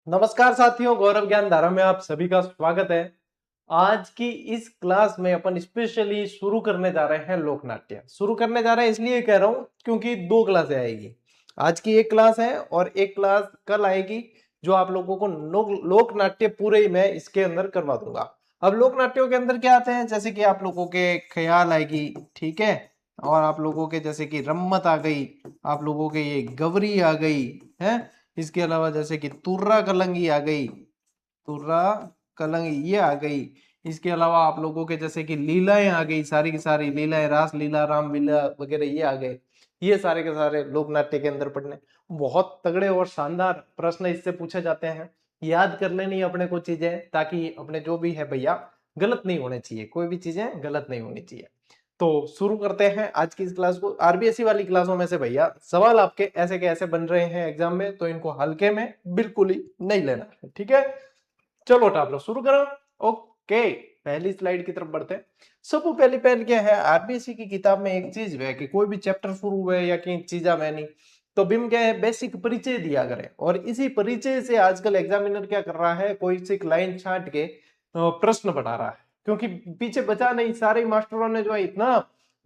नमस्कार साथियों, गौरव ज्ञान धारा में आप सभी का स्वागत है। आज की इस क्लास में अपन स्पेशली शुरू करने जा रहे हैं लोक नाट्य। शुरू करने जा रहे हैं इसलिए कह रहा हूं क्योंकि दो क्लासें आएगी। आज की एक क्लास है और एक क्लास कल आएगी जो आप लोगों को लोक नाट्य पूरे मैं इसके अंदर करवा दूंगा। अब लोक नाट्यों के अंदर क्या आते हैं, जैसे कि आप लोगों के ख्याल आएगी, ठीक है, और आप लोगों के जैसे कि रम्मत आ गई, आप लोगों के ये गवरी आ गई है, इसके अलावा जैसे कि तुर्रा कलंगी आ गई, तुर्रा कलंगी ये आ गई। इसके अलावा आप लोगों के जैसे कि लीलाएं आ गई, सारी की सारी लीलाएं, रास लीला, राम लीला वगैरह ये आ गए। ये सारे के सारे लोक नाट्य के अंदर पढ़ने बहुत तगड़े और शानदार प्रश्न इससे पूछे जाते हैं। याद कर लेनी अपने को चीजें, ताकि अपने जो भी है भैया गलत नहीं होने चाहिए, कोई भी चीजें गलत नहीं होनी चाहिए। तो शुरू करते हैं आज की इस क्लास को। आरबीएसई वाली क्लासों में से भैया सवाल आपके ऐसे के ऐसे बन रहे हैं एग्जाम में, तो इनको हल्के में बिल्कुल ही नहीं लेना है, ठीक है। चलो टाप शुरू करो। ओके, पहली स्लाइड की तरफ बढ़ते हैं। सबसे पहली पहल क्या है, आरबीएसई की किताब में एक चीज है कि कोई भी चैप्टर शुरू हुए या कहीं चीजा में नहीं, तो बिम क्या है, बेसिक परिचय दिया करें। और इसी परिचय से आजकल एग्जामिनर क्या कर रहा है, कोई सी लाइन छांट के प्रश्न बना रहा है, क्योंकि पीछे बचा नहीं। सारे मास्टरों ने जो है इतना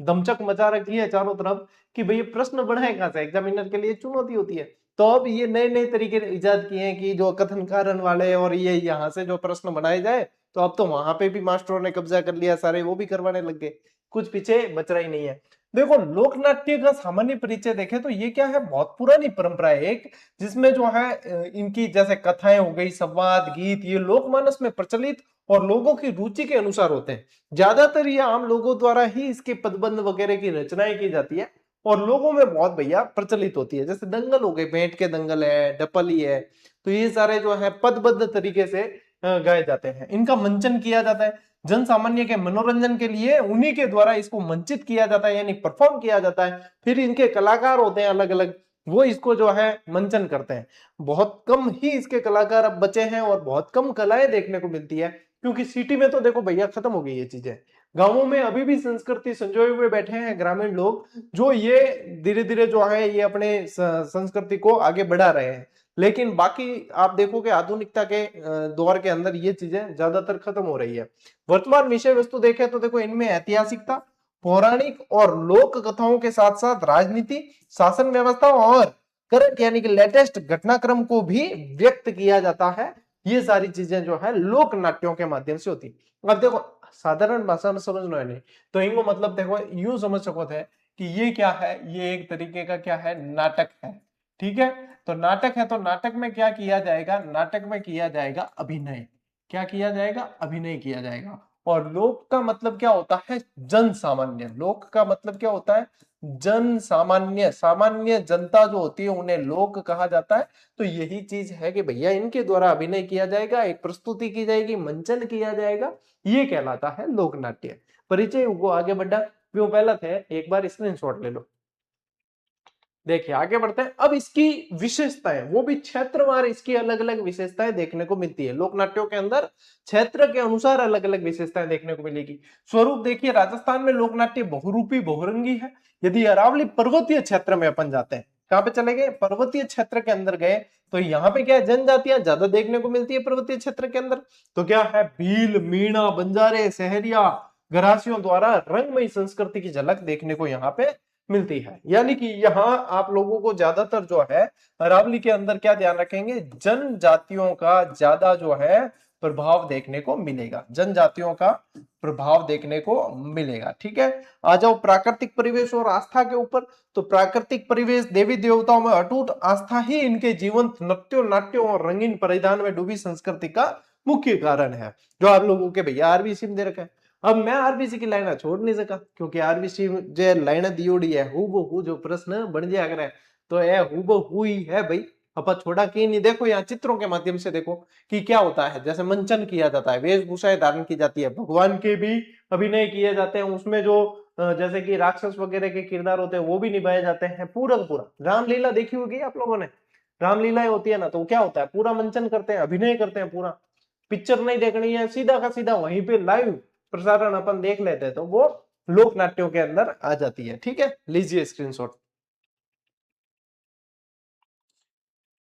दमचक मचा रखी है चारों तरफ कि भैया प्रश्न बढ़ाए कहां से, एग्जामिनर के लिए चुनौती होती है। तो अब ये नए नए तरीके इजाद किए हैं कि जो कथन कारण वाले और ये यहाँ से जो प्रश्न बनाए जाए, तो अब तो वहां पे भी मास्टरों ने कब्जा कर लिया, सारे वो भी करवाने लग गए, कुछ पीछे बच रहा ही नहीं है। देखो, लोक नाट्य का सामान्य परिचय देखे तो ये क्या है, बहुत पुरानी परंपरा है एक, जिसमें जो है इनकी जैसे कथाएं हो गई, संवाद, गीत, ये लोकमानस में प्रचलित और लोगों की रुचि के अनुसार होते हैं। ज्यादातर ये आम लोगों द्वारा ही इसके पदबंध वगैरह की रचनाएं की जाती है और लोगों में बहुत भैया प्रचलित होती है। जैसे दंगल हो गए, भेंट के दंगल है, डपली है, तो ये सारे जो है पदबद्ध तरीके से गाए जाते हैं। इनका मंचन किया जाता है जन सामान्य के मनोरंजन के लिए, उन्हीं के द्वारा इसको मंचित किया जाता है, यानी परफॉर्म किया जाता है। फिर इनके कलाकार होते हैं अलग अलग, वो इसको जो है मंचन करते हैं। बहुत कम ही इसके कलाकार अब बचे हैं और बहुत कम कलाएं देखने को मिलती है, क्योंकि सिटी में तो देखो भैया खत्म हो गई ये चीजें। गांवों में अभी भी संस्कृति संजोए हुए बैठे हैं ग्रामीण लोग, जो ये धीरे धीरे जो है ये अपने संस्कृति को आगे बढ़ा रहे हैं। लेकिन बाकी आप देखोगे आधुनिकता के दौर के अंदर ये चीजें ज्यादातर खत्म हो रही है। वर्तमान विषय वस्तु देखें तो देखो, इनमें ऐतिहासिकता, पौराणिक और लोक कथाओं के साथ साथ राजनीति, शासन व्यवस्था और करंट यानी कि लेटेस्ट घटनाक्रम को भी व्यक्त किया जाता है। ये सारी चीजें जो है लोक नाट्यों के माध्यम से होती। अब देखो, साधारण भाषा में समझना है नहीं तो इनको मतलब देखो यूं समझ सको थे कि ये क्या है, ये एक तरीके का क्या है, नाटक है, ठीक है। तो नाटक है, तो नाटक में क्या किया जाएगा, नाटक में किया जाएगा अभिनय। क्या किया जाएगा, अभिनय किया जाएगा। और लोक का मतलब क्या होता है, जन सामान्य। लोक का मतलब क्या होता है, जन सामान्य। सामान्य जनता जो होती है उन्हें लोक कहा जाता है। तो यही चीज है कि भैया इनके द्वारा अभिनय किया जाएगा, एक प्रस्तुति की जाएगी, मंचन किया जाएगा, ये कहलाता है लोक नाट्य। परिचय को आगे बढ़ा वो पहला थे, एक बार स्क्रीनशॉट ले लो। देखिए आगे बढ़ते हैं। अब इसकी विशेषताएं, वो भी क्षेत्रवार इसकी अलग अलग विशेषताएं देखने को मिलती है। लोक नाट्यों के अंदर क्षेत्र के अनुसार अलग अलग विशेषताएं देखने को मिलेगी। स्वरूप देखिए, राजस्थान में लोक नाट्य बहुरूपी बहुरंगी है। यदि अरावली पर्वतीय क्षेत्र में अपन जाते हैं, कहां पे चले गए, पर्वतीय क्षेत्र के अंदर गए, तो यहाँ पे क्या है, जनजातियां ज्यादा देखने को मिलती है पर्वतीय क्षेत्र के अंदर। तो क्या है, भील, मीणा, बंजारे, सहरिया, गरासियों द्वारा रंगमयी संस्कृति की झलक देखने को यहाँ पे मिलती है। यानी कि यहाँ आप लोगों को ज्यादातर जो है अरावली के अंदर क्या ध्यान रखेंगे, जनजातियों का ज्यादा जो है प्रभाव देखने को मिलेगा, जनजातियों का प्रभाव देखने को मिलेगा, ठीक है। आ जाओ प्राकृतिक परिवेश और आस्था के ऊपर। तो प्राकृतिक परिवेश, देवी देवताओं में अटूट आस्था ही इनके जीवंत नृत्यों, नाट्यों और रंगीन परिधान में डूबी संस्कृति का मुख्य कारण है, जो आप लोगों के भैया आरबीसी में दे रखा है। अब मैं आरबीसी की लाइन छोड़ नहीं सका, क्योंकि आरबीसी जो लाइन दियोड़ी है हूबहू जो प्रश्न बन जाया करे, तो ये हूबहू ही है भाई, अपन छोड़ा की नहीं। देखो यहाँ चित्रों के माध्यम से देखो कि क्या होता है, जैसे मंचन किया जाता है, वेशभूषाएं धारण की जाती है, भगवान के भी अभिनय किए जाते हैं, उसमें जो जैसे कि राक्षस वगैरह के किरदार होते हैं वो भी निभाए जाते हैं। पूरा का पूरा रामलीला देखी होगी आप लोगों ने, रामलीलाएं होती है ना, तो क्या होता है, पूरा मंचन करते हैं, अभिनय करते हैं पूरा। पिक्चर नहीं देखनी है, सीधा का सीधा वहीं पे लाइव प्रसारण अपन देख लेते हैं, तो वो लोक नाट्यों के अंदर आ जाती है, ठीक है। लीजिए स्क्रीनशॉट।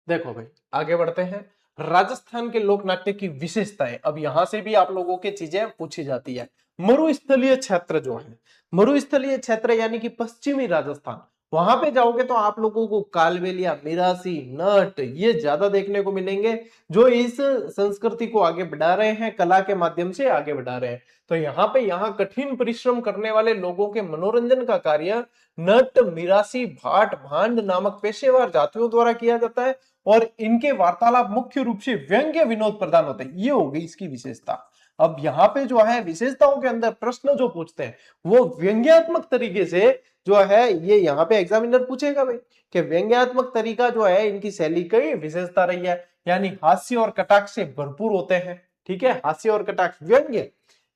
देखो भाई आगे बढ़ते हैं। राजस्थान के लोक नाट्य की विशेषताएं, अब यहां से भी आप लोगों के चीजें पूछी जाती है। मरुस्थलीय क्षेत्र जो है, मरुस्थलीय क्षेत्र यानी कि पश्चिमी राजस्थान, वहां पे जाओगे तो आप लोगों को कालबेलिया, मिरासी, नट ये ज्यादा देखने को मिलेंगे, जो इस संस्कृति को आगे बढ़ा रहे हैं, कला के माध्यम से आगे बढ़ा रहे हैं। तो यहाँ कठिन परिश्रम करने वाले लोगों के मनोरंजन का कार्य नट, मिरासी, भाट, भांड नामक पेशेवर जातियों द्वारा किया जाता है, और इनके वार्तालाप मुख्य रूप से व्यंग्य विनोद प्रदान होते हैं। ये हो गई इसकी विशेषता। अब यहाँ पे जो है विशेषताओं के अंदर प्रश्न जो पूछते हैं वो व्यंग्यात्मक तरीके से जो है, ये यहाँ पे एग्जामिनर पूछेगा भाई कि व्यंग्यात्मक तरीका जो है इनकी शैली की विशेषता रही है, यानी हास्य और कटाक्ष से भरपूर होते हैं। ठीक है, हास्य और कटाक्ष। व्यंग्य,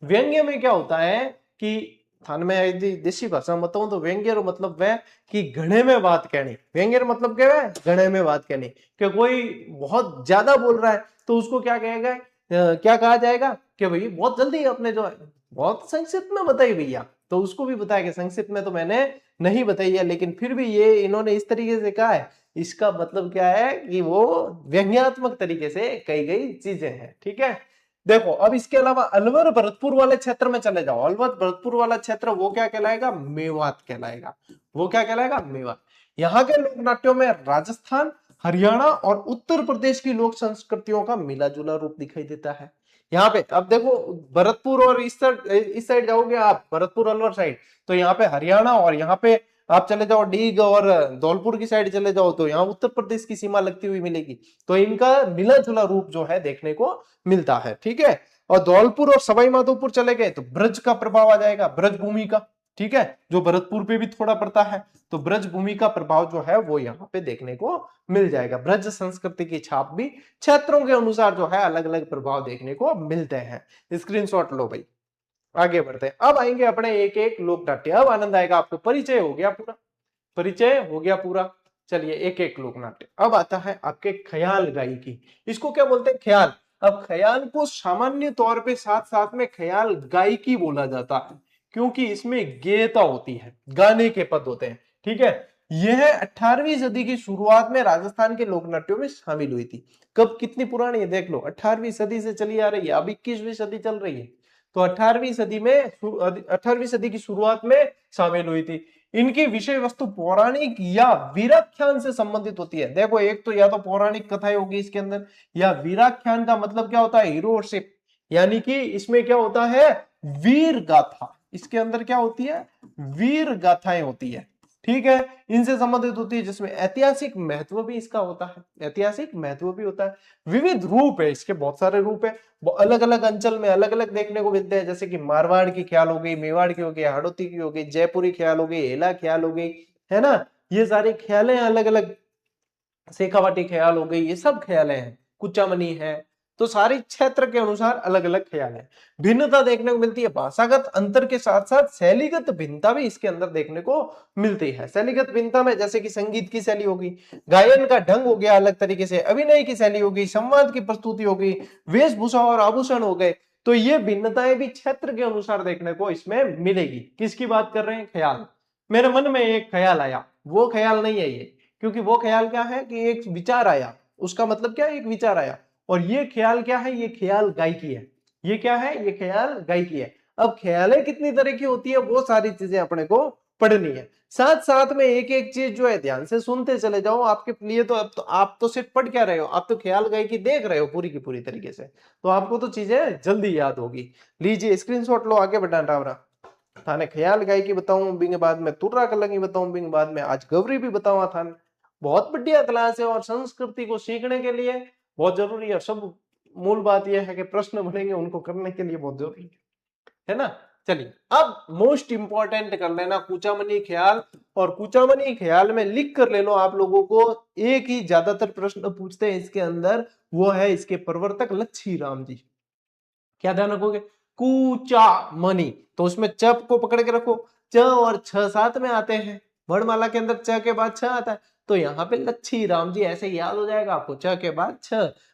व्यंग्य में क्या होता है कि थान में यदि देसी भाषा में बताऊं तो व्यंग्य मतलब वह कि घने में बात कहनी। व्यंग्य मतलब क्या है, घने में बात कहनी, कि कोई बहुत ज्यादा बोल रहा है तो उसको क्या कहेगा, क्या कहा जाएगा कि भाई बहुत जल्दी अपने जो है बहुत संक्षिप्त में बताई भैया, तो उसको भी बताया कि संक्षिप्त में तो मैंने नहीं बताई है, लेकिन फिर भी ये इन्होंने इस तरीके से कहा है, इसका मतलब क्या है कि वो व्यंग्यात्मक तरीके से कही गई चीजें हैं। ठीक है, देखो अब इसके अलावा अलवर भरतपुर वाले क्षेत्र में चले जाओ। अलवर भरतपुर वाला क्षेत्र वो क्या कहलाएगा, मेवात कहलाएगा। वो क्या कहलाएगा, मेवात। यहाँ के लोक नाट्यों में राजस्थान, हरियाणा और उत्तर प्रदेश की लोक संस्कृतियों का मिला जुला रूप दिखाई देता है। यहाँ पे अब देखो भरतपुर और इस साइड जाओगे आप, भरतपुर अलवर साइड, तो यहाँ पे हरियाणा, और यहाँ पे आप चले जाओ डीग और धौलपुर की साइड चले जाओ तो यहाँ उत्तर प्रदेश की सीमा लगती हुई मिलेगी। तो इनका मिला जुला रूप जो है देखने को मिलता है। ठीक है, और धौलपुर और सवाई माधोपुर चले गए तो ब्रज का प्रभाव आ जाएगा, ब्रज भूमि का। ठीक है, जो भरतपुर पे भी थोड़ा पड़ता है, तो ब्रज भूमि का प्रभाव जो है वो यहाँ पे देखने को मिल जाएगा। ब्रज संस्कृति की छाप भी क्षेत्रों के अनुसार जो है अलग अलग प्रभाव देखने को मिलते हैं। स्क्रीनशॉट लो भाई, आगे बढ़ते हैं। अब आएंगे अपने एक एक लोक नाट्य। अब आनंद आएगा आपको, परिचय हो गया पूरा, परिचय हो गया पूरा। चलिए एक एक लोक नाट्य। अब आता है आपके ख्याल गायकी। इसको क्या बोलते हैं, ख्याल। अब ख्याल को सामान्य तौर पे साथ साथ में ख्याल गायकी बोला जाता है, क्योंकि इसमें गेयता होती है, गाने के पद होते हैं। ठीक है, यह 18वीं सदी की शुरुआत में राजस्थान के लोक नाट्यों में शामिल हुई थी। कब, कितनी पुरानी है देख लो, 18वीं सदी से चली आ रही है, अब 21वीं सदी चल रही है, तो 18वीं सदी में 18वीं सदी की शुरुआत में शामिल हुई थी। इनकी विषय वस्तु पौराणिक या वीराख्यान से संबंधित होती है। देखो एक तो या तो पौराणिक कथाएं होगी इसके अंदर, या वीराख्यान का मतलब क्या होता है, हीरोशिप, यानी कि इसमें क्या होता है, वीर गाथा। इसके अंदर क्या होती है, वीर गाथाएं होती है। ठीक है, इनसे संबंधित होती है, जिसमें ऐतिहासिक महत्व भी इसका होता है, ऐतिहासिक महत्व भी होता है। विविध रूप है इसके, बहुत सारे रूप है, वो अलग अलग अंचल में अलग अलग देखने को मिलते हैं, जैसे कि मारवाड़ की ख्याल हो गई, मेवाड़ की हो गई, हाड़ौती की हो गई, जयपुरी ख्याल हो गई, हेला ख्याल हो गई, है ना, ये सारी ख्यालें अलग अलग, शेखावाटी ख्याल हो गई, ये सब ख्यालें हैं, कुचामनी है, तो सारे क्षेत्र के अनुसार अलग अलग ख्याल है। भिन्नता देखने को मिलती है, भाषागत अंतर के साथ साथ शैलीगत भिन्नता भी इसके अंदर देखने को मिलती है। शैलीगत भिन्नता में जैसे कि संगीत की शैली होगी, गायन का ढंग हो गया अलग तरीके से, अभिनय की शैली होगी, संवाद की प्रस्तुति होगी, वेशभूषा और आभूषण हो गए, तो ये भिन्नताएं भी क्षेत्र के अनुसार देखने को इसमें मिलेगी। किसकी बात कर रहे हैं, ख्याल। मेरे मन में एक ख्याल आया, वो ख्याल नहीं है ये, क्योंकि वो ख्याल क्या है कि एक विचार आया, उसका मतलब क्या है, एक विचार आया, और ये ख्याल क्या है, ये ख्याल गायकी है। ये क्या है, ये ख्याल गायकी है। अब ख्यालें कितनी तरह की होती है, वो सारी चीजें अपने को पढ़नी है। साथ साथ में एक एक चीज जो है ध्यान से सुनते चले जाओ, आपके लिए तो अब तो आप तो सिर्फ पढ़ क्या रहे हो, आप तो ख्याल गायकी देख रहे हो पूरी की पूरी तरीके से, तो आपको तो चीजें जल्दी याद होगी। लीजिए स्क्रीनशॉट लो, आगे बढ़ा डावरा। थाने ख्याल गायकी बताऊं, बिंग बाद में तुर्रा कलंगी बताऊं, बिंग बाद में आज गवरी भी बताऊं थाने। बहुत बढ़िया क्लास है, और संस्कृति को सीखने के लिए बहुत जरूरी है। सब मूल बात यह है कि प्रश्न बनेंगे, उनको करने के लिए बहुत जरूरी है ना। चलिए अब मोस्ट इंपॉर्टेंट कर लेना कुचामनी ख्याल, और कुचामनी ख्याल में लिख कर ले लो आप लोगों को, एक ही ज्यादातर प्रश्न पूछते हैं इसके अंदर, वो है इसके प्रवर्तक लच्छी राम जी। क्या ध्यान रखोगे, कूचा मनी, तो उसमें चप को पकड़ के रखो, च और छ साथ में आते हैं, वर्णमाला के अंदर च के बाद छ आता है, तो यहाँ पे लच्छी राम जी ऐसे याद हो जाएगा आपको, च के बाद छ,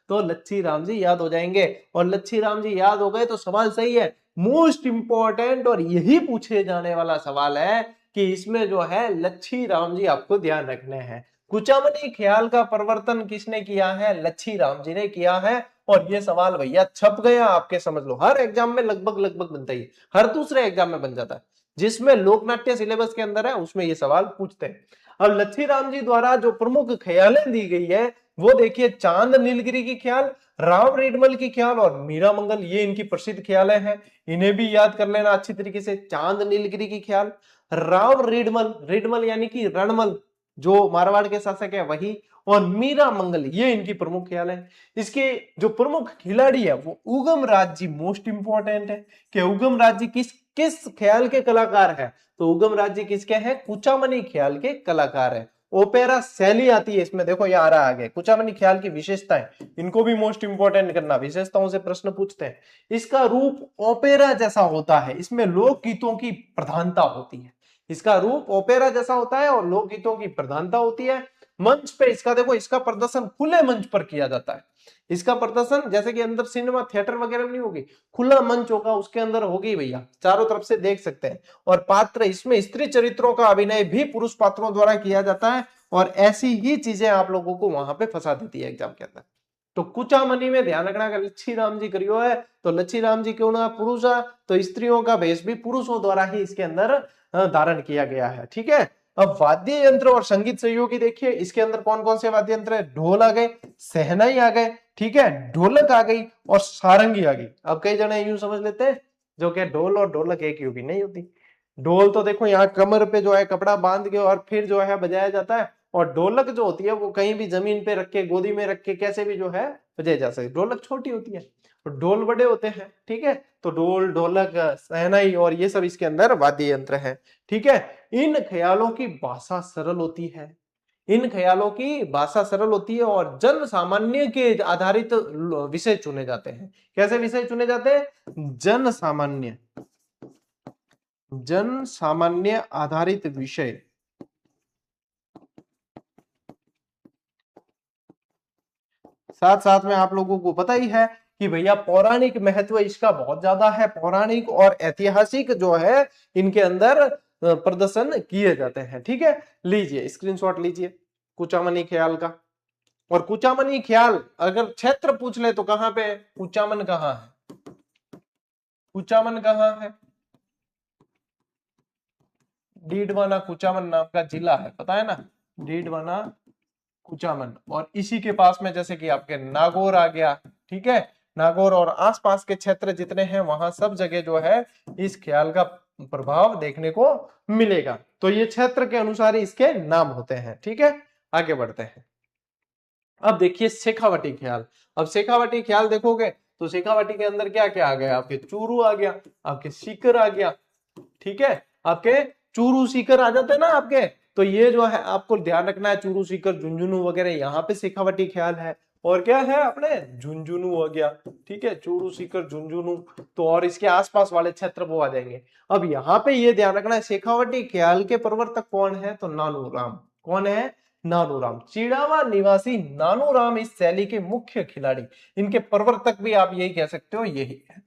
तो लच्छी राम जी याद हो जाएंगे। और लच्छी राम जी याद हो गए तो सवाल सही है। मोस्ट इंपॉर्टेंट और यही पूछे जाने वाला सवाल है कि इसमें जो है लच्छी राम जी आपको ध्यान रखने हैं। कुचामनी ख्याल का प्रवर्तन किसने किया है? लच्छी राम जी ने किया है। और ये सवाल भैया छप गया आपके, समझ लो हर एग्जाम में लगभग बनता ही, हर दूसरे एग्जाम में बन जाता है। जिसमें लोकनाट्य सिलेबस के अंदर है उसमें ये सवाल पूछते हैं। अब लच्छी राम जी द्वारा जो प्रमुख ख्यालें दी गई है वो देखिए, चांद नीलगिरी की ख्याल, राम रेडमल की ख्याल और मीरा मंगल, ये इनकी प्रसिद्ध ख्यालें हैं। इन्हें भी याद कर लेना अच्छी तरीके से। चांद नीलगिरी की ख्याल, राम रेडमल, रेडमल यानी कि रणमल जो मारवाड़ के शासक है वही, और मीरा मंगल, ये इनकी प्रमुख ख्याल है। इसके जो प्रमुख खिलाड़ी है वो उगम राज जी मोस्ट इंपॉर्टेंट है कि उगम राज जी किस किस ख्याल के कलाकार है? तो उगम राज जी किसके हैं? कुचामनी ख्याल के कलाकार है। ओपेरा शैली आती है इसमें, देखो ये आ रहा आगे, कुचामनी ख्याल की विशेषताएं, इनको भी मोस्ट इंपॉर्टेंट करना, विशेषताओं से प्रश्न पूछते हैं। इसका रूप ओपेरा जैसा होता है, इसमें लोकगीतों की प्रधानता होती है। इसका रूप ओपेरा जैसा होता है और लोकगीतों की प्रधानता होती है। मंच पे इसका देखो, इसका प्रदर्शन खुले मंच पर किया जाता है। इसका प्रदर्शन जैसे कि अंदर सिनेमा थिएटर वगैरह में नहीं होगी, खुला मंच होगा, उसके अंदर होगी भैया, चारों तरफ से देख सकते हैं। और पात्र, इसमें स्त्री चरित्रों का अभिनय भी पुरुष पात्रों द्वारा किया जाता है। और ऐसी ही चीजें आप लोगों को वहां पे फंसा देती है एग्जाम के अंदर। तो कुचामनी में ध्यान रखना कि लच्छी राम जी करियो है, तो लच्छी राम जी क्यों ना पुरुष है, तो स्त्रियों का वेश भी पुरुषों द्वारा ही इसके अंदर धारण किया गया है। ठीक है। अब वाद्य यंत्र और संगीत सहयोगी देखिए, इसके अंदर कौन कौन से वाद्य यंत्र है? ढोल आ गए, सहनाई आ गए, ठीक है, ढोलक आ गई और सारंगी आ गई। अब कई जने यूं समझ लेते हैं जो कि ढोल और ढोलक एक ही होगी, नहीं होती। ढोल तो देखो यहाँ कमर पे जो है कपड़ा बांध के और फिर जो है बजाया जाता है, और ढोलक जो होती है वो कहीं भी जमीन पे रख के, गोदी में रख के, कैसे भी जो है बजाई जा सकती है। ढोलक छोटी होती है और ढोल बड़े होते हैं। ठीक है। तो ढोल, ढोलक, सहनाई और ये सब इसके अंदर वाद्य यंत्र है। ठीक है। इन ख्यालों की भाषा सरल होती है, इन ख्यालों की भाषा सरल होती है और जन सामान्य के आधारित विषय चुने जाते हैं। कैसे विषय चुने जाते हैं? जन सामान्य, जन सामान्य आधारित विषय। साथ साथ में आप लोगों को पता ही है कि भैया पौराणिक महत्व इसका बहुत ज्यादा है। पौराणिक और ऐतिहासिक जो है इनके अंदर प्रदर्शन किए जाते हैं। ठीक है। लीजिए स्क्रीनशॉट लीजिए कुचामनी ख्याल का। और कुचामनी ख्याल अगर क्षेत्र पूछ ले तो कहां पे? कुचामन कहां है? कुचामन कहां है? डीडवाना कुचामन नाम का जिला है, पता है ना, डीडवाना कुचामन। और इसी के पास में जैसे कि आपके नागौर आ गया। ठीक है। नागौर और आसपास के क्षेत्र जितने हैं वहां सब जगह जो है इस ख्याल का प्रभाव देखने को मिलेगा। तो ये क्षेत्र के अनुसार ही इसके नाम होते हैं। ठीक है। आगे बढ़ते हैं। अब देखिए शेखावटी ख्याल। अब शेखावटी ख्याल देखोगे तो शेखावटी के अंदर क्या क्या आ गया? आपके चूरू आ गया, आपके सीकर आ गया। ठीक है। आपके चूरू सीकर आ जाते हैं ना आपके, तो ये जो है आपको ध्यान रखना है, चूरू सीकर झुंझुनू वगैरह यहाँ पे शेखावटी ख्याल है। और क्या है अपने झुंझुनू हो गया। ठीक है। चूरू सीकर झुंझुनू, तो और इसके आसपास वाले क्षेत्र वो आ जाएंगे। अब यहाँ पे ये ध्यान रखना है शेखावटी ख्याल के प्रवर्तक कौन है? तो नानू राम। कौन है? नानू राम। चिड़ावा निवासी नानू राम इस शैली के मुख्य खिलाड़ी, इनके प्रवर्तक भी आप यही कह सकते हो, यही है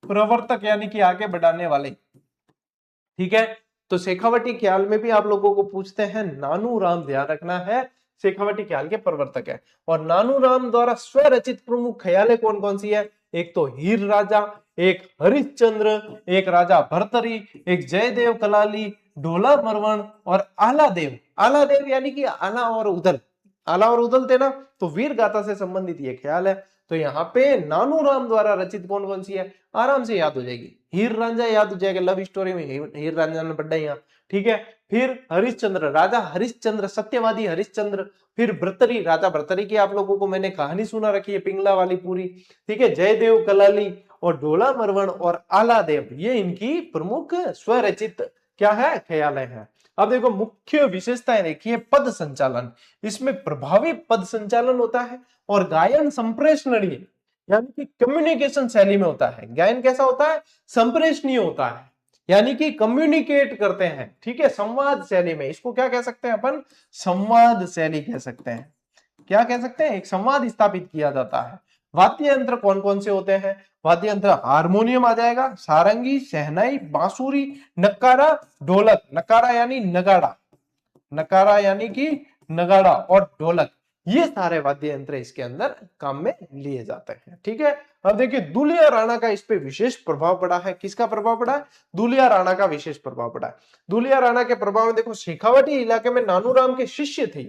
प्रवर्तक, यानी कि आगे बढ़ाने वाले। ठीक है। तो शेखावटी ख्याल में भी आप लोगों को पूछते हैं, नानू राम ध्यान रखना है शेखावटी ख्याल के प्रवर्तक है। और नानू राम द्वारा स्वरचित प्रमुख ख्यालें कौन कौन सी है? एक तो हीर राजा, एक हरिश्चंद्र, एक राजा भर्तरी, एक जयदेव कलाली, ढोला मरवण और आला देव। आला देव यानी कि आला और उदल, आला और उदल थे ना, तो वीर गाथा से संबंधित ये ख्याल है। तो यहाँ पे नानू राम द्वारा रचित कौन कौन सी है? आराम से याद हो जाएगी। हीर रांझा याद हो जाएगा, लव स्टोरी में हीर रांझा ने बड्डा यहाँ। ठीक है। फिर हरिश्चंद्र, राजा हरिश्चंद्र, सत्यवादी हरिश्चंद्र। फिर भर्तरी, राजा भर्तरी की आप लोगों को मैंने कहानी सुना रखी है, पिंगला वाली पूरी। ठीक है। जयदेव कलाली और ढोला मरवण और आला देव, ये इनकी प्रमुख स्वरचित क्या है? ख्याल है। अब देखो मुख्य विशेषताएं देखिए, पद संचालन, इसमें प्रभावी पद संचालन होता है। और गायन संप्रेषणीय यानी कि कम्युनिकेशन शैली में होता है। गायन कैसा होता है? संप्रेषणीय होता है, यानी कि कम्युनिकेट करते हैं। ठीक है। संवाद शैली में, इसको क्या कह सकते हैं अपन? संवाद शैली कह सकते हैं। क्या कह सकते हैं? एक संवाद स्थापित किया जाता है। वाद्य यंत्र कौन कौन से होते हैं? वाद्य यंत्र हारमोनियम आ जाएगा, सारंगी, शहनाई, बांसुरी, नक्कारा, ढोलक। नक्कारा यानी नगाड़ा, नकारा यानी कि नगाड़ा और ढोलक, ये सारे वाद्य यंत्र इसके अंदर काम में लिए जाते हैं। ठीक है, अब देखिए दुलिया राणा का इस पे विशेष प्रभाव पड़ा है। किसका प्रभाव पड़ा है? दुलिया राणा का विशेष प्रभाव पड़ा है। दुलिया राणा के प्रभाव में देखो शेखावाटी इलाके में नानूराम के शिष्य थे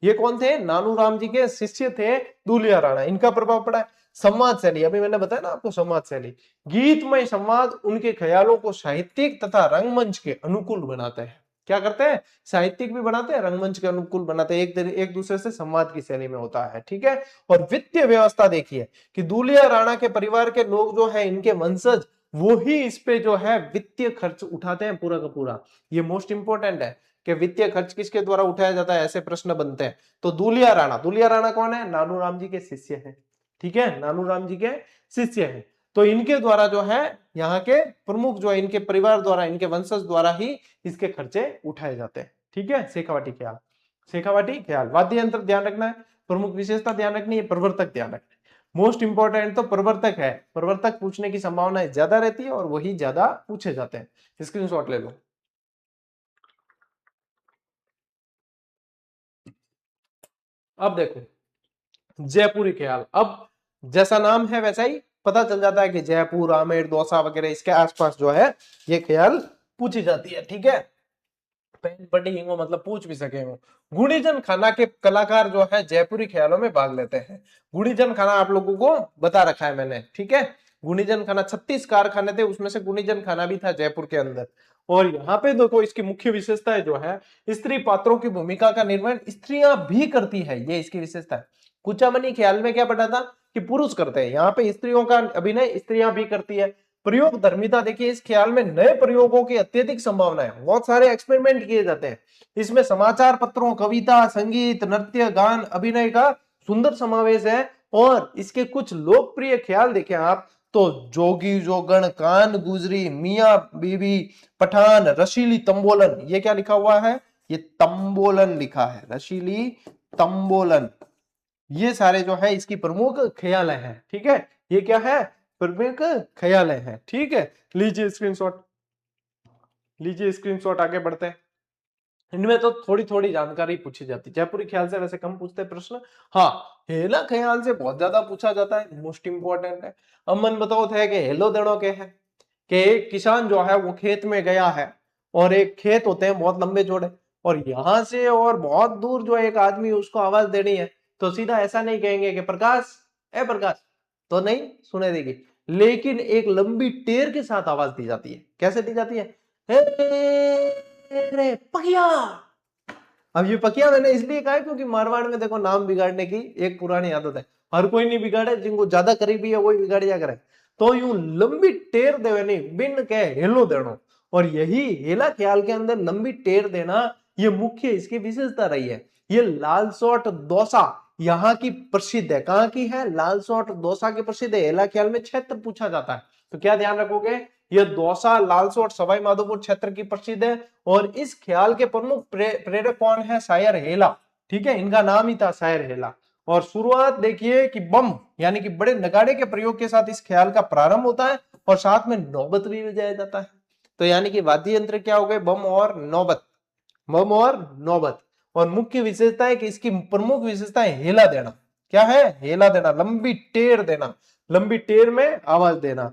ये कौन थे? नानूराम जी के शिष्य थे दुलिया राणा, इनका प्रभाव पड़ा है। संवाद शैली, अभी मैंने बताया ना आपको, संवाद शैली, गीतमय संवाद उनके ख्यालों को साहित्यिक तथा रंगमंच के अनुकूल बनाते हैं। क्या करते हैं? साहित्यिक भी बनाते हैं, रंगमंच के अनुकूल बनाते हैं, एक दूसरे से संवाद की शैली में होता है। ठीक है, और वित्तीय व्यवस्था देखिए कि दुलिया राणा के परिवार के लोग जो है, इनके वंशज, वो ही इस पे जो है वित्तीय खर्च उठाते हैं पूरा का पूरा। ये मोस्ट इंपोर्टेंट है कि वित्तीय खर्च किसके द्वारा उठाया जाता है, ऐसे प्रश्न बनते हैं। तो दुलिया राणा कौन है? नानूराम जी के शिष्य हैं। ठीक है, नानूराम जी के शिष्य हैं। तो इनके द्वारा जो है, यहाँ के प्रमुख जो है, इनके परिवार द्वारा, इनके वंशज द्वारा ही इसके खर्चे उठाए जाते हैं। ठीक है, शेखावाटी ख्याल, शेखावाटी ख्याल। वाद्य यंत्र ध्यान रखना है, प्रमुख विशेषता ध्यान रखनी है, प्रवर्तक ध्यान रखना है। मोस्ट इंपॉर्टेंट तो प्रवर्तक है, प्रवर्तक पूछने की संभावना ज्यादा रहती है और वही ज्यादा पूछे जाते हैं। स्क्रीनशॉट ले लो। अब देखो जयपुरी ख्याल, अब जैसा नाम है वैसा ही पता चल जाता है कि जयपुर, आमेर, दौसा वगैरह इसके आसपास जो है ये ख्याल पूछी जाती है। ठीक है, पेन पढ़ी हो मतलब पूछ भी सके हो। गुणीजन खाना के कलाकार जो है जयपुरी ख्यालों में भाग लेते हैं। गुणीजन खाना आप लोगों को बता रखा है मैंने। ठीक है, गुणीजन खाना 36 कारखाने थे, उसमें से गुणीजन खाना भी था जयपुर के अंदर। और यहाँ पे देखो इसकी मुख्य विशेषता जो है, स्त्री पात्रों की भूमिका का निर्वहन स्त्रियां भी करती है, ये इसकी विशेषता है। कुचामनी ख्याल में क्या पढ़ा था कि पुरुष करते हैं, यहाँ पे स्त्रियों का अभिनय स्त्रियां भी करती है। प्रयोग धर्मिता देखिए, इस ख्याल में नए प्रयोगों की अत्यधिक संभावना है, बहुत सारे एक्सपेरिमेंट किए जाते हैं। इसमें समाचार पत्रों, कविता, संगीत, नृत्य, गान, अभिनय का सुंदर समावेश है। और इसके कुछ लोकप्रिय ख्याल देखें आप तो, जोगी जोगण, कान गुजरी, मियां बीबी, पठान, रशीली तंबोलन, ये क्या लिखा हुआ है? ये तंबोलन लिखा है, रशीली तंबोलन। ये सारे जो है इसकी प्रमुख ख्याल हैं। ठीक है, ये क्या है? प्रमुख ख्याल हैं। ठीक है, लीजिए स्क्रीनशॉट, लीजिए स्क्रीनशॉट, आगे बढ़ते हैं। इनमें तो थोड़ी थोड़ी जानकारी पूछी जाती है, जयपुरी ख्याल से वैसे कम पूछते प्रश्न। हाँ, हेला ख्याल से बहुत ज्यादा पूछा जाता है, मोस्ट इंपोर्टेंट है। अब मन बताओ थे कि हेलो देनो के है कि एक किसान जो है वो खेत में गया है, और एक खेत होते हैं बहुत लंबे चौड़े, और यहां से और बहुत दूर जो एक आदमी उसको आवाज देनी है, तो सीधा ऐसा नहीं कहेंगे कि प्रकाश, ए प्रकाश, तो नहीं सुने देगी, लेकिन एक लंबी टेर के साथ आवाज दी जाती है। कैसे दी जाती है? रे पकिया। अब ये पकिया मैंने इसलिए कहा है क्योंकि मारवाड़ में देखो नाम बिगाड़ने की एक पुरानी आदत है, हर कोई नहीं बिगाड़े, जिनको ज्यादा करीबी है वही बिगाड़ जा करे। तो यूं लंबी टेर देवे नहीं, बिन के हेलो देनो, और यही हेला ख्याल के अंदर लंबी टेर देना ये मुख्य इसकी विशेषता रही है। ये लालसोट दौसा यहाँ की प्रसिद्ध है। कहाँ की है? लालसोट दौसा की प्रसिद्ध है। हेला ख्याल में क्षेत्र पूछा जाता है, तो क्या ध्यान रखोगे? ये दौसा, लालसोट, सवाई माधोपुर क्षेत्र की प्रसिद्ध है। और इस ख्याल के प्रमुख प्रेरक कौन है? शायर हेला। ठीक है, इनका नाम ही था शायर हेला। और शुरुआत देखिए कि बम यानी कि बड़े नगाड़े के प्रयोग के साथ इस ख्याल का प्रारंभ होता है, और साथ में नौबत भी बजाया जाता है। तो यानी कि वाद्य यंत्र क्या हो गए? बम और नौबत, बम और नौबत। और मुख्य विशेषता है कि इसकी प्रमुख विशेषता है हेला देना। क्या है? हेला देना, लंबी टेर देना, लंबी टेर में आवाज देना।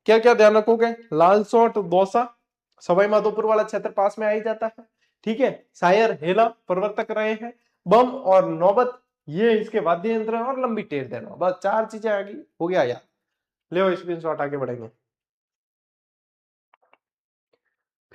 क्या क्या ध्यान रखोगे? लालसोट दौसा, सवाई माधोपुर वाला क्षेत्र पास में आ ही जाता है। ठीक है, शायर हेला प्रवर्तक रहे हैं, बम और नौबत ये इसके वाद्य यंत्र है, और लंबी टेर देना, बस 4 चीजें आ गई, हो गया यार। ले स्क्रीनशॉट, आगे बढ़ेंगे।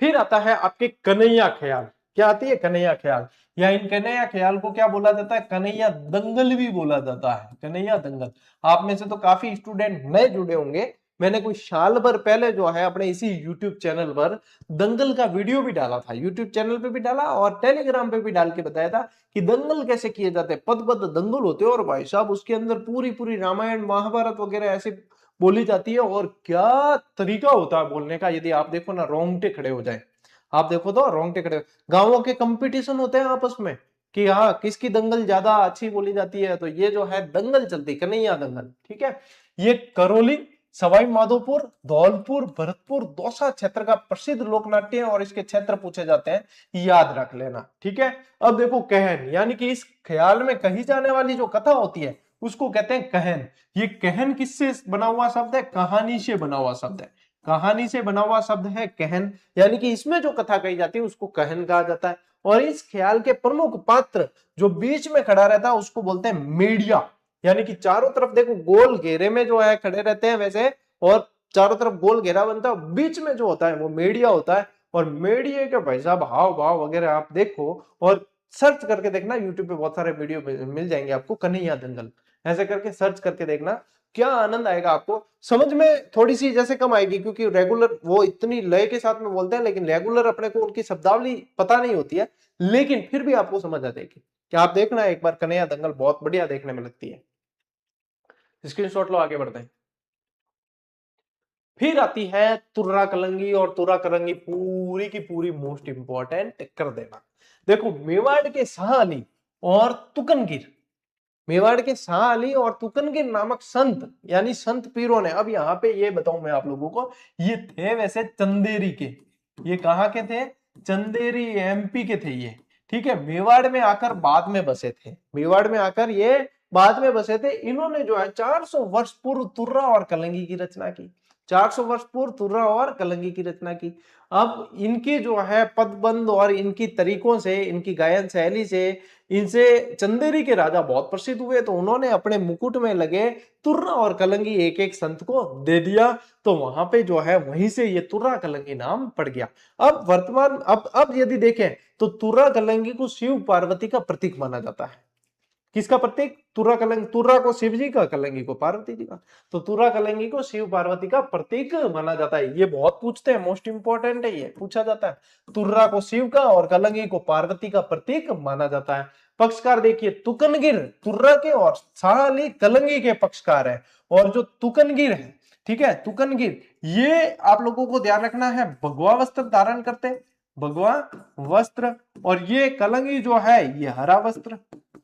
फिर आता है आपके कन्हैया ख्याल। क्या आती है? कन्हैया ख्याल, या इन कन्हैया ख्याल को क्या बोला जाता है? कन्हैया दंगल भी बोला जाता है, कन्हैया दंगल। आप में से तो काफी स्टूडेंट नए जुड़े होंगे, मैंने कोई साल भर पहले जो है अपने इसी YouTube चैनल पर दंगल का वीडियो भी डाला था, YouTube चैनल पे भी डाला और टेलीग्राम पे भी डाल के बताया था कि दंगल कैसे किए जाते हैं। पद पद दंगल होते हैं, और भाई साहब उसके अंदर पूरी पूरी रामायण महाभारत वगैरह ऐसे बोली जाती है, और क्या तरीका होता है बोलने का, यदि आप देखो ना रोंगटे खड़े हो जाए। आप देखो तो रोंगटे खड़े, गांवों के कंपटीशन होते हैं आपस में कि हाँ किसकी दंगल ज्यादा अच्छी बोली जाती है, तो ये जो है दंगल चलती, कन्हैया दंगल। ठीक है, ये करौली सवाई माधोपुर, धौलपुर, भरतपुर, दौसा क्षेत्र का प्रसिद्ध लोक नाट्य है और इसके क्षेत्र पूछे जाते हैं, याद रख लेना। ठीक है, अब देखो कहन, यानी कि इस ख्याल में कही जाने वाली जो कथा होती है उसको कहते हैं कहन। ये कहन किससे बना हुआ शब्द है? कहानी से बना हुआ शब्द है। कहानी से बना हुआ शब्द है कहन, यानी कि इसमें जो कथा कही जाती है उसको कहन कहा जाता है। और इस ख्याल के प्रमुख पात्र जो बीच में खड़ा रहता है उसको बोलते हैं मीडिया, यानी कि चारों तरफ देखो गोल घेरे में जो है खड़े रहते हैं वैसे, और चारों तरफ गोल घेरा बनता है, बीच में जो होता है वो मीडिया होता है। और मीडिया के भाई साहब हाव भाव वगैरह आप देखो और सर्च करके देखना, यूट्यूब पे बहुत सारे वीडियो मिल जाएंगे आपको, कन्हैया दंगल ऐसे करके सर्च करके देखना, क्या आनंद आएगा आपको। समझ में थोड़ी सी जैसे कम आएगी क्योंकि रेगुलर वो इतनी लय के साथ में बोलते हैं, लेकिन रेगुलर अपने को उनकी शब्दावली पता नहीं होती है, लेकिन फिर भी आपको समझ आ जाएगी। क्या आप देखना एक बार, कन्हैया दंगल बहुत बढ़िया देखने में लगती है। स्क्रीनशॉट लो, आगे बढ़ते हैं। फिर आती है तुर्रा कलंगी, और तुर्रा कलंगी पूरी की पूरी मोस्ट इंपॉर्टेंट कर देना। देखो मेवाड़ के शाह अली और तुकनगिर, मेवाड़ के शाह अली और तुकनगिर नामक संत यानी संत पीरों ने, अब यहाँ पे ये बताऊं मैं आप लोगों को, ये थे वैसे चंदेरी के, ये कहाँ के थे? चंदेरी एमपी के थे ये। ठीक है, मेवाड़ में आकर बाद में बसे थे, मेवाड़ में आकर ये बाद में बसे थे। इन्होंने जो है 400 वर्ष पूर्व तुर्रा और कलंगी की रचना की, 400 वर्ष पूर्व तुर्रा और कलंगी की रचना की। अब इनकी जो है पदबंध और इनकी तरीकों से, इनकी गायन शैली से, इनसे चंदेरी के राजा बहुत प्रसिद्ध हुए, तो उन्होंने अपने मुकुट में लगे तुर्रा और कलंगी एक एक संत को दे दिया, तो वहां पे जो है वहीं से ये तुर्रा कलंगी नाम पड़ गया। अब वर्तमान अब यदि देखें तो तुर्रा कलंगी को शिव पार्वती का प्रतीक माना जाता है। किसका प्रतीक? तुर्रा कलंगी, तुर्रा को शिव जी का, कलंगी को पार्वती जी का, तो तुर्रा कलंगी को शिव पार्वती का प्रतीक माना जाता है। ये बहुत पूछते हैं, मोस्ट इंपॉर्टेंट है, ये पूछा जाता है। तुर्रा को शिव का और कलंगी को पार्वती का प्रतीक माना जाता है। पक्षकार देखिए, तुकनगिर तुर्रा के और शाह अली कलंगी के पक्षकार है। और जो तुकनगिर है, ठीक है, तुकनगिर, ये आप लोगों को ध्यान रखना है, भगवा वस्त्र धारण करते हैं, भगवा वस्त्र। और ये कलंगी जो है ये हरा वस्त्र,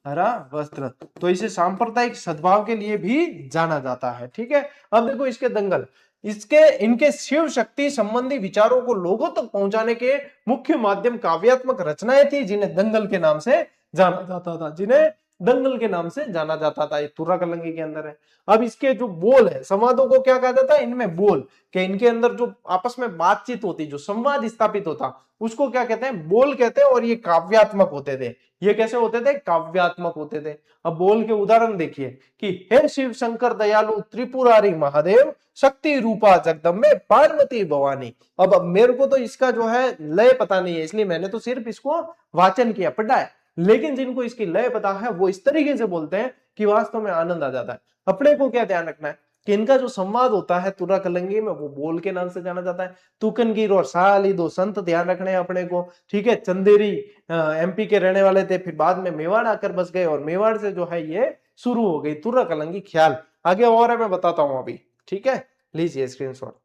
हरा वस्त्र, तो इसे सांप्रदायिक सद्भाव के लिए भी जाना जाता है। ठीक है, अब देखो इसके दंगल, इनके शिव शक्ति संबंधी विचारों को लोगों तक पहुंचाने के मुख्य माध्यम काव्यात्मक रचनाएं थी, जिन्हें दंगल के नाम से जाना जाता था, जिन्हें दंगल के नाम से जाना जाता था। ये तुर्रा कलंगी के अंदर है। अब इसके जो बोल है, संवादों को क्या कहा जाता है? इनमें बोल, कि इनके अंदर जो आपस में बातचीत होती, जो संवाद स्थापित होता, उसको क्या कहते हैं? बोल कहते हैं। और ये काव्यात्मक होते थे। ये कैसे होते थे? काव्यात्मक होते थे। अब बोल के उदाहरण देखिए कि हे शिव शंकर दयालु त्रिपुरारी महादेव शक्ति रूपा जगदम्बे पार्वती भवानी। अब मेरे को तो इसका जो है लय पता नहीं है, इसलिए मैंने तो सिर्फ इसको वाचन किया, पढ़ा है, लेकिन जिनको इसकी लय पता है वो इस तरीके से बोलते हैं कि वास्तव में आनंद आ जाता है। अपने को क्या ध्यान रखना है कि इनका जो संवाद होता है तुर्रा कलंगी में, वो बोल के नाम से जाना जाता है। तुकनगिर और शाह अली दो संत ध्यान रखने हैं अपने को। ठीक है, चंदेरी एमपी के रहने वाले थे, फिर बाद में मेवाड़ आकर बस गए, और मेवाड़ से जो है ये शुरू हो गई तुर्रा कलंगी ख्याल। आगे और है, मैं बताता हूं अभी। ठीक है, लीजिए स्क्रीनशॉट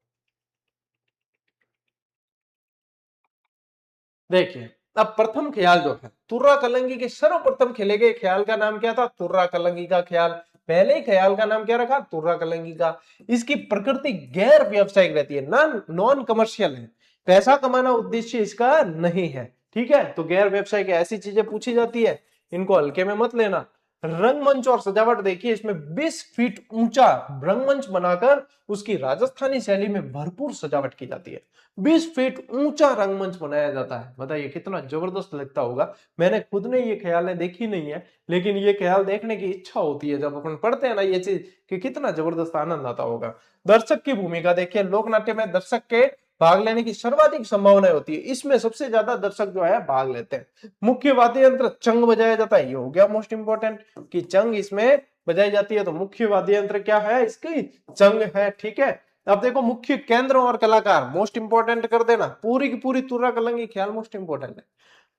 देखिए। अब प्रथम ख्याल जो है तुर्रा कलंगी के सर्वप्रथम खेले गए ख्याल का नाम क्या था? तुर्रा कलंगी का ख्याल। पहले ख्याल का नाम क्या रखा? तुर्रा कलंगी का। इसकी प्रकृति गैर व्यावसायिक रहती है, नॉन कमर्शियल है, पैसा कमाना उद्देश्य इसका नहीं है। ठीक है, तो गैर व्यावसायिक ऐसी चीजें पूछी जाती है, इनको हल्के में मत लेना। रंगमंच और सजावट देखिए, इसमें 20 फीट ऊंचा रंगमंच बनाकर उसकी राजस्थानी शैली में भरपूर सजावट की जाती है। 20 फीट ऊंचा रंगमंच बनाया जाता है, बताइए कितना जबरदस्त लगता होगा। मैंने खुद ने ये ख्यालें देखी नहीं है, लेकिन ये ख्याल देखने की इच्छा होती है जब अपन पढ़ते हैं ना ये चीज, कि कितना जबरदस्त आनंद आता होगा। दर्शक की भूमिका देखिए, लोकनाट्य में दर्शक के भाग लेने की सर्वाधिक संभावनाएं होती है, इसमें सबसे ज्यादा दर्शक जो है भाग लेते हैं। मुख्य वाद्य यंत्र चंग बजाया जाता है, ये हो गया मोस्ट इंपोर्टेंट कि चंग इसमें बजाई जाती है, तो मुख्य वाद्य यंत्र क्या है? इसकी चंग है। ठीक है, अब देखो मुख्य केंद्र और कलाकार मोस्ट इंपोर्टेंट कर देना, पूरी की पूरी तुर्रा कलंगी ख्याल मोस्ट इंपोर्टेंट है,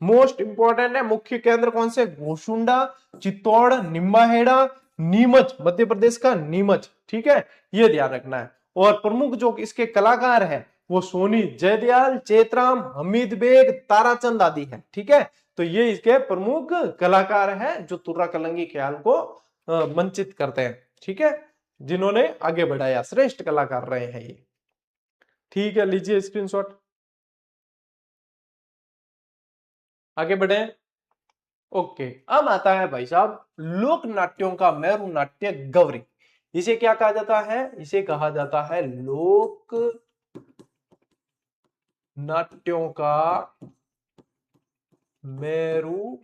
मोस्ट इंपोर्टेंट है। मुख्य केंद्र कौन से? घोसुंडा, चित्तौड़, निम्बाहेड़ा, नीमच, मध्य प्रदेश का नीमच। ठीक है, ये ध्यान रखना है। और प्रमुख जो इसके कलाकार हैं वो सोनी जयदयाल, चेतराम, हमीद बेग, ताराचंद आदि है। ठीक है, तो ये इसके प्रमुख कलाकार हैं जो तुर्रा कलंगी ख्याल को मंचित करते हैं। ठीक है, जिन्होंने आगे बढ़ाया, श्रेष्ठ कलाकार रहे हैं ये। ठीक है, लीजिए स्क्रीनशॉट, आगे बढ़े। ओके, अब आता है भाई साहब लोक नाट्यों का मेरु नाट्य गौरी। इसे क्या कहा जाता है? इसे कहा जाता है लोक नाट्यों का मेरु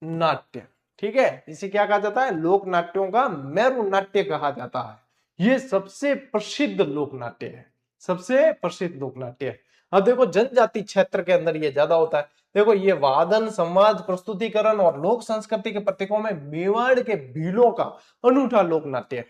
नाट्य। ठीक है, इसे क्या कहा जाता है? लोक नाट्यों का मेरु नाट्य कहा जाता है। ये सबसे प्रसिद्ध लोक नाट्य है, सबसे प्रसिद्ध लोक नाट्य है। अब देखो जनजाति क्षेत्र के अंदर ये ज्यादा होता है। देखो ये वादन, संवाद, प्रस्तुतिकरण और लोक संस्कृति के प्रतीकों में मेवाड़ के भीलों का अनूठा लोक नाट्य है।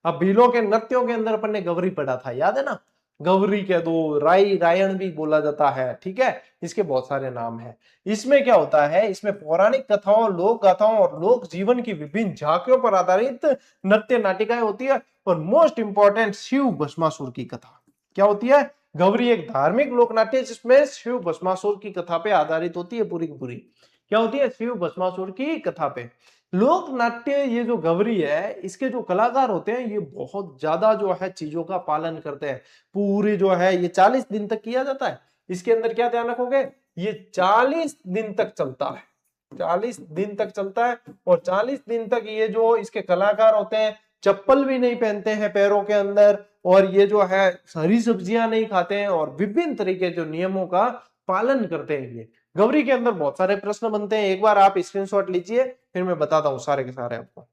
अब भीलों के नृत्यों के अंदर अपन ने गौरी पढ़ा था, याद है ना? गौरी के दो राई, रायण भी बोला जाता है। ठीक है, इसके बहुत सारे नाम है। इसमें क्या होता है? इसमें पौराणिक कथाओं, लोक गाथाओं और लोक जीवन की विभिन्न झांकियों पर आधारित नृत्य नाटिकाएं होती है। और मोस्ट इंपॉर्टेंट, शिव भस्मासुर की कथा क्या होती है? गौरी एक धार्मिक लोक नाट्य जिसमें शिव भस्मासुर की कथा पे आधारित होती है पूरी की पूरी। क्या होती है? शिव भस्मासुर की कथा पे। लोक नाट्य ये जो गौरी है, इसके जो कलाकार होते हैं ये बहुत ज्यादा जो है चीजों का पालन करते हैं। पूरे जो है ये 40 दिन तक किया जाता है। इसके अंदर क्या ध्यान रखोगे? ये 40 दिन तक चलता है, 40 दिन तक चलता है। और 40 दिन तक ये जो इसके कलाकार होते हैं चप्पल भी नहीं पहनते हैं पैरों के अंदर, और ये जो है हरी सब्जियां नहीं खाते हैं, और विभिन्न तरीके जो नियमों का पालन करते हैं। ये गौरी के अंदर बहुत सारे प्रश्न बनते हैं। एक बार आप स्क्रीनशॉट लीजिए, फिर मैं बताता हूं सारे के सारे आपको।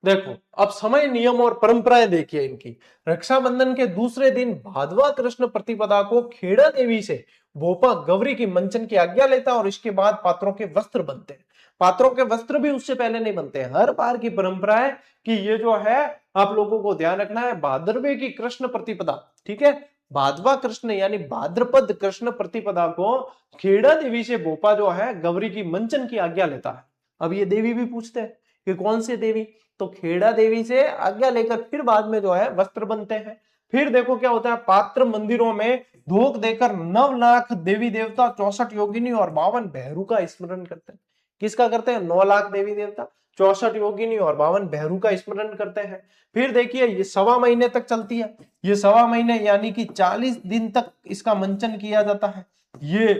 देखो अब समय, नियम और परंपराएं देखिए इनकी। रक्षाबंधन के दूसरे दिन भादवा कृष्ण प्रतिपदा को खेड़ा देवी से भोपा गौरी की मंचन की आज्ञा लेता है, और इसके बाद पात्रों के वस्त्र बनते हैं। पात्रों के वस्त्र भी उससे पहले नहीं बनते हैं। हर बार की परंपरा है कि ये जो है आप लोगों को ध्यान रखना है, भाद्रवे की कृष्ण प्रतिपदा, ठीक है, भादवा कृष्ण यानी भाद्रपद कृष्ण प्रतिपदा को खेड़ा देवी से भोपा जो है गौरी की मंचन की आज्ञा लेता है। अब ये देवी भी पूछते हैं कि कौन सी देवी? तो खेड़ा देवी से आज्ञा लेकर फिर बाद में जो है वस्त्र बनते हैं। फिर देखो क्या होता है, पात्र मंदिरों में धोख देकर 9 लाख देवी देवता, 64 योगिनी और 52 भैरू का स्मरण करते हैं। किसका करते हैं? 9 लाख देवी देवता, 64 योगिनी और 52 भैरू का स्मरण करते हैं। फिर देखिए ये 1.25 महीने तक चलती है। ये 1.25 महीने यानी कि 40 दिन तक इसका मंचन किया जाता है। ये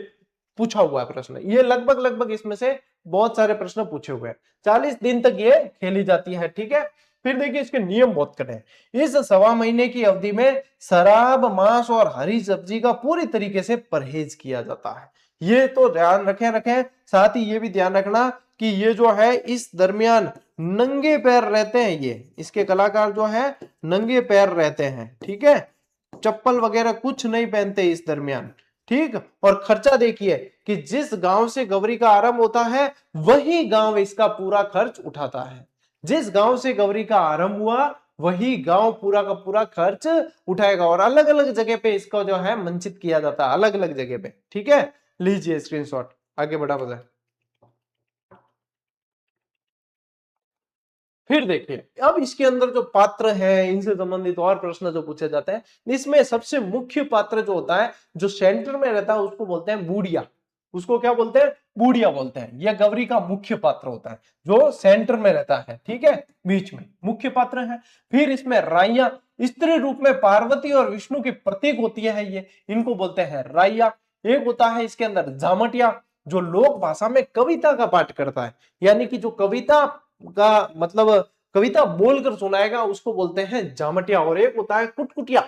पूछा हुआ है प्रश्न, ये लगभग लगभग इसमें से बहुत सारे प्रश्न पूछे हुए हैं। 40 दिन तक ये खेली जाती है। ठीक है, फिर देखिए इसके नियम बहुत कड़े हैं। इस 1.25 महीने की अवधि में शराब, मांस और हरी सब्जी का पूरी तरीके से परहेज किया जाता है। ये तो ध्यान रखें। साथ ही ये भी ध्यान रखना कि ये जो है इस दरमियान नंगे पैर रहते हैं। ये इसके कलाकार जो है नंगे पैर रहते हैं। ठीक है, चप्पल वगैरह कुछ नहीं पहनते इस दरमियान। ठीक, और खर्चा देखिए कि जिस गांव से गौरी का आरंभ होता है वही गांव इसका पूरा खर्च उठाता है। जिस गांव से गौरी का आरंभ हुआ वही गांव पूरा का पूरा खर्च उठाएगा, और अलग अलग जगह पे इसको जो है मंचित किया जाता है, अलग अलग जगह पे। ठीक है, लीजिए स्क्रीनशॉट, आगे बढ़ा बजाय। फिर देखिए अब इसके अंदर जो पात्र है इनसे संबंधित और प्रश्न जो पूछे जाते हैं, इसमें सबसे मुख्य पात्र जो होता है, जो सेंटर में रहता है, उसको बोलते हैं बूढ़िया। उसको क्या बोलते हैं? बूढ़िया बोलते हैं। यह गौरी का मुख्य पात्र होता है जो सेंटर में रहता है। ठीक है, बीच में मुख्य पात्र है। फिर इसमें राइया, स्त्री रूप में पार्वती और विष्णु की प्रतीक होती है, ये इनको बोलते हैं राइया। एक होता है इसके अंदर जामटिया, जो लोक भाषा में कविता का पाठ करता है, यानी कि जो कविता का मतलब कविता बोलकर सुनाएगा उसको बोलते हैं जामटिया। और एक होता है कुटकुटिया।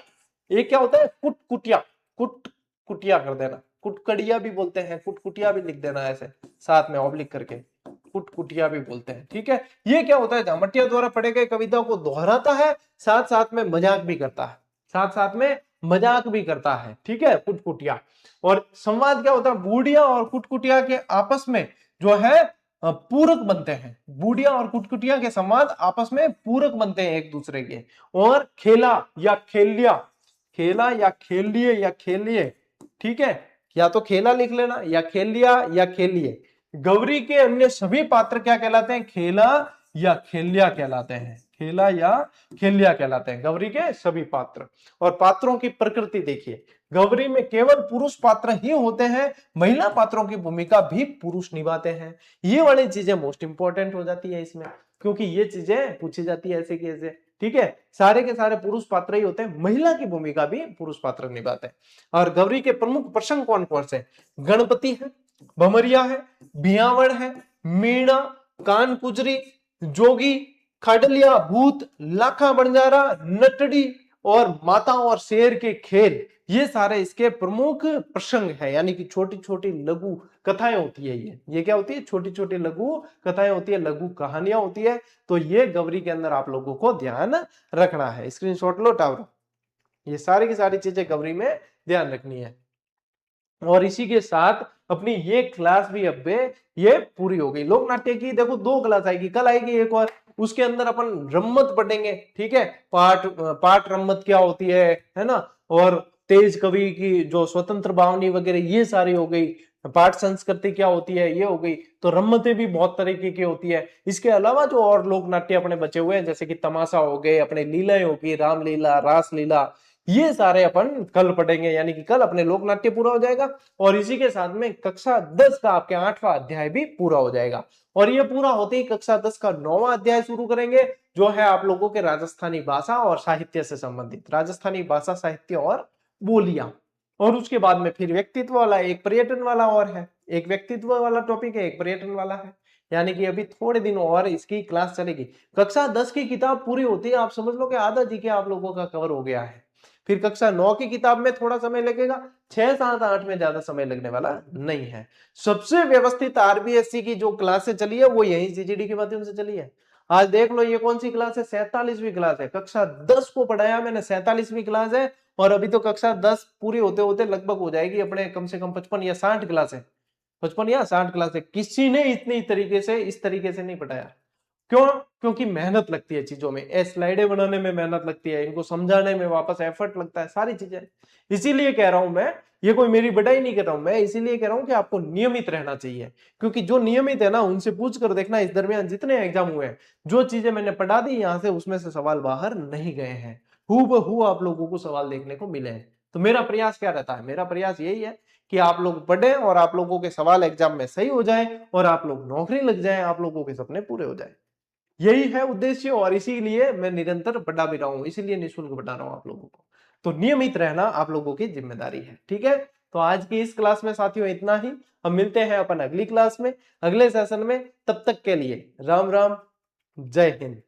एक क्या होता है? कुटकुटिया। कुटकुटिया कर देना, कुटकड़िया भी बोलते हैं, कुटकुटिया भी लिख देना ऐसे साथ में ऑब्लिक करके, कुटकुटिया भी बोलते हैं। ठीक है, ये क्या होता है? जामटिया द्वारा पढ़े गए कविता को दोहराता है, साथ साथ में मजाक भी करता है, साथ साथ में मजाक भी करता है। ठीक है, कुटकुटिया। और संवाद क्या होता है? बूढ़िया और कुटकुटिया के आपस में जो है पूरक बनते हैं। बूढ़िया और कुटकुटिया के संवाद आपस में पूरक बनते हैं एक दूसरे के। और खेला या खेलिया, खेला या खेलिए या खेलिए, ठीक है, या तो खेला लिख लेना या खेल लिया या खेलिए। गौरी के अन्य सभी पात्र क्या कहलाते हैं? खेला या खेलिया कहलाते हैं। खेला या खेलिया कहलाते हैं गौरी के सभी पात्र। और पात्रों की प्रकृति देखिए, गौरी में केवल पुरुष पात्र ही होते हैं, महिला पात्रों की भूमिका भी पुरुष निभाते हैं। ये वाली चीजें मोस्ट इंपॉर्टेंट हो जाती है इसमें, क्योंकि ये चीजें पूछी जाती है ऐसे की ऐसे। ठीक है, सारे के सारे पुरुष पात्र ही होते हैं, महिला की भूमिका भी पुरुष पात्र निभाते हैं। और गौरी के प्रमुख प्रसंग कौन कौन से? गणपति है, भमरिया है, भियावड़ है, मीणा, कान कुजरी, जोगी, खाडलिया, भूत, लाखा बंजारा, नटड़ी और माता और शेर के खेल, ये सारे इसके प्रमुख प्रसंग है। यानी कि छोटी छोटी लघु कथाएं होती है। ये क्या होती है? छोटी छोटी लघु कथाएं होती है, लघु कहानियां होती है। तो ये गौरी के अंदर आप लोगों को ध्यान रखना है। स्क्रीनशॉट लो टावर, ये सारी की सारी चीजें गौरी में ध्यान रखनी है। और इसी के साथ अपनी ये क्लास भी अब ये पूरी हो गई। लोक नाट्य की देखो 2 क्लास आएगी, कल आएगी एक और, उसके अंदर अपन रम्मत पढ़ेंगे। ठीक है, पाठ रम्मत क्या होती है ना, और तेज कवि की जो स्वतंत्र भावनी वगैरह ये सारी हो गई। पाठ संस्कृति क्या होती है ये हो गई। तो रम्मतें भी बहुत तरीके की होती है। इसके अलावा जो और लोक नाट्य अपने बचे हुए हैं, जैसे कि तमाशा हो गए, अपने लीलाएं होगी, रामलीला, रासलीला, ये सारे अपन कल पढ़ेंगे। यानी कि कल अपने लोक नाट्य पूरा हो जाएगा। और इसी के साथ में कक्षा 10 का आपके 8वां अध्याय भी पूरा हो जाएगा। और ये पूरा होते ही कक्षा 10 का 9वां अध्याय शुरू करेंगे, जो है आप लोगों के राजस्थानी भाषा और साहित्य से संबंधित, राजस्थानी भाषा, साहित्य और बोलियां। और उसके बाद में फिर व्यक्तित्व वाला, एक पर्यटन वाला और है, एक व्यक्तित्व वाला टॉपिक है, एक पर्यटन वाला है। यानी कि अभी थोड़े दिन और इसकी क्लास चलेगी। कक्षा 10 की किताब पूरी होती है, आप समझ लो कि आधा जीके आप लोगों का कवर हो गया है। फिर कक्षा 9 की किताब में थोड़ा समय लगेगा, 6, 7, 8 में ज्यादा समय लगने वाला नहीं है। सबसे व्यवस्थित आरबीएससी की जो क्लासें चली है वो यही सीजीडी के माध्यम से चली है। आज देख लो ये कौन सी क्लास है? 47वीं क्लास है। कक्षा 10 को पढ़ाया मैंने, 47वीं क्लास है। और अभी तो कक्षा 10 पूरी होते होते लगभग हो जाएगी अपने कम से कम 55 या 60 क्लास है, 55 या 60 क्लास है। किसी ने इतनी तरीके से, इस तरीके से नहीं पढ़ाया। क्यों? क्योंकि मेहनत लगती है चीजों में, स्लाइडें बनाने में मेहनत लगती है, इनको समझाने में वापस एफर्ट लगता है, सारी चीजें। इसीलिए कह रहा हूं मैं, ये कोई मेरी बड़ाई नहीं कर रहा हूं मैं, इसीलिए कह रहा हूं कि आपको नियमित रहना चाहिए। क्योंकि जो नियमित है ना, उनसे पूछ कर देखना इस दरमियान जितने एग्जाम हुए हैं, जो चीजें मैंने पढ़ा दी यहां से, उसमें से सवाल बाहर नहीं गए हैं। हूबहू आप लोगों को सवाल देखने को मिले हैं। तो मेरा प्रयास क्या रहता है? मेरा प्रयास यही है कि आप लोग पढ़ें और आप लोगों के सवाल एग्जाम में सही हो जाए और आप लोग नौकरी लग जाए, आप लोगों के सपने पूरे हो जाए। यही है उद्देश्य। और इसीलिए मैं निरंतर पढ़ा भी रहा हूं, इसीलिए निःशुल्क बता रहा हूं आप लोगों को। तो नियमित रहना आप लोगों की जिम्मेदारी है। ठीक है, तो आज की इस क्लास में साथियों इतना ही। हम मिलते हैं अपन अगली क्लास में, अगले सेशन में। तब तक के लिए राम राम, जय हिंद।